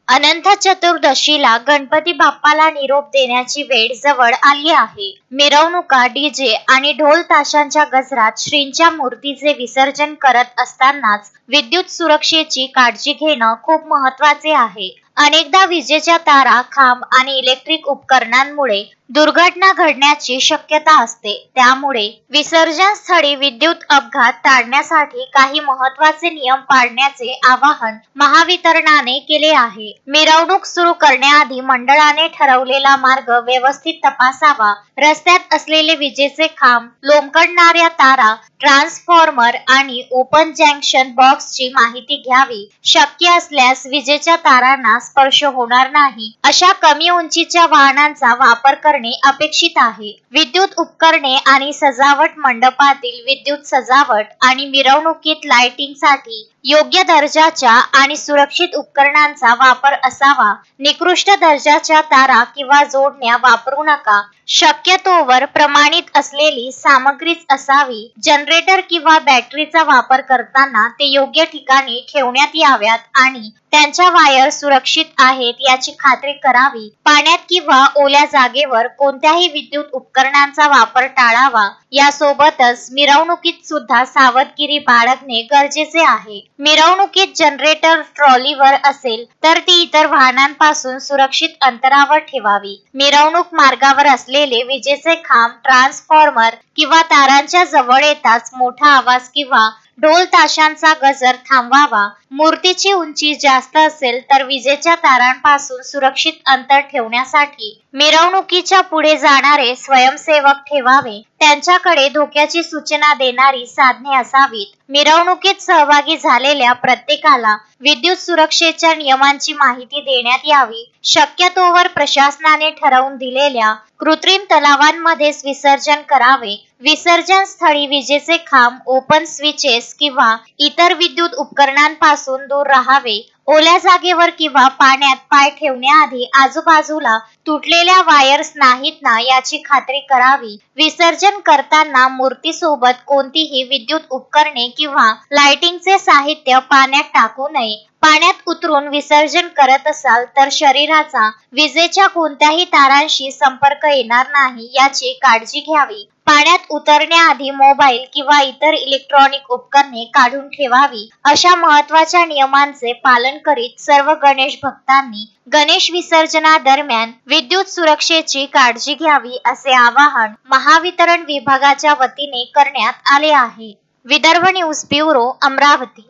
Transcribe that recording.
अनंत चतुर्दशीला गणपती बाप्पाला निरोप देण्याची वेळ जवळ आली आहे. मिरवणुका, डीजे आणि ढोल ताशांच्या गजरात श्रींच्या मूर्तीचे विसर्जन करत असतानाच विद्युत सुरक्षेची काळजी घेणं खूप महत्त्वाचे आहे. अनेकदा विजेच्या तारा, खांब आणि इलेक्ट्रिक उपकरणांमुळे दुर्घटना घडण्याची शक्यता असते. त्यामुळे विसर्जन स्थळी विद्युत अपघात टाळण्यासाठी काही महत्त्वाचे नियम पाळण्याचे आवाहन महावितरणने केले आहे. मिरवणूक सुरू करण्याआधी मंडळाने ठरवलेला मार्ग व्यवस्थित तपासावा. रस्त्यात असलेले विजेचे खांब, लोंबकळणाऱ्या तारा, ट्रान्सफॉर्मर आणि ओपन जंक्शन बॉक्सची माहिती घ्यावी. शक्य असल्यास विजेच्या तारांना स्पर्श होणार नाही अशा कमी उंचीच्या वाहनांचा वापर करणे अपेक्षित आहे. विद्युत उपकरणे आणि सजावट, मंडपातील विद्युत सजावट आणि मिरवणुकीत लाइटिंगसाठी योग्य दर्जाच्या आणि सुरक्षित उपकरणांचा वापर असावा. निकृष्ट दर्जाच्या तारा किंवा जोडण्या वापरू नका. शक्यतोवर प्रमाणित असलेली सामग्रीच असावी. जनरेटर किंवा बॅटरीचा वापर करताना ते योग्य ठिकाणी ठेवण्यात याव्यात आणि त्यांच्या वायर सुरक्षित आहेत याची खात्री करावी. पाण्यात किंवा ओल्या जागेवर कोणत्याही विद्युत उपकरणांचा वापर टाळावा. यासोबतच मिरवणुकीत सुद्धा सावधगिरी बाळगणे गरजेचे आहे. मिरवणुकीत जनरेटर ट्रॉलीवर असेल तर ती इतर वाहनांपासून सुरक्षित अंतरावर ठेवावी. मिरवणूक मार्गावर असलेले विजेचे खांब, ट्रान्सफॉर्मर किंवा तारांच्या जवळ येताच मोठा आवाज किंवा ढोल ताशांचा गजर थांबवावा. मूर्तीची उंची जास्त असेल तर विजेच्या तारांपासून सुरक्षित अंतर ठेवण्यासाठी मिरवणुकीच्या पुढे जाणारे स्वयंसेवक ठेवावे. त्यांच्याकडे धोक्याची सूचना देणारी साधने असावीत. मिरवणुकीत सहभागी झालेल्या प्रत्येकाला विद्युत सुरक्षेच्या नियमांची माहिती देण्यात यावी. शक्यतोवर प्रशासनाने ठरवून दिलेल्या कृत्रिम तलावांमध्येच विसर्जन करावे. विसर्जन स्थळी विजेचे खांब, ओपन स्विचेस किंवा इतर विद्युत उपकरणांपासून दूर राहावे. ओल्या जागेवर किंवा पाण्यात पाय ठेवण्याआधी आजूबाजूला तुटलेल्या वायर्स नाहीत ना याची खात्री करावी. विसर्जन करताना मूर्तीसोबत कोणतीही विद्युत उपकरणे किंवा लाइटिंगचे साहित्य पाण्यात टाकू नये. पाण्यात उतरून विसर्जन करत असाल तर शरीराचा विजेच्या कोणत्याही तारांशी संपर्क येणार नाही याची काळजी घ्यावी. पाण्यात उतरण्याआधी मोबाईल किंवा इतर इलेक्ट्रॉनिक उपकरणे काढून ठेवावी. अशा महत्त्वाच्या नियमांचे पालन करीत सर्व गणेश भक्तांनी गणेश विसर्जनादरम्यान विद्युत सुरक्षेची काळजी घ्यावी असे आवाहन महावितरण विभागाच्या वतीने करण्यात आले आहे. Vidarbha news bureau, Amravati.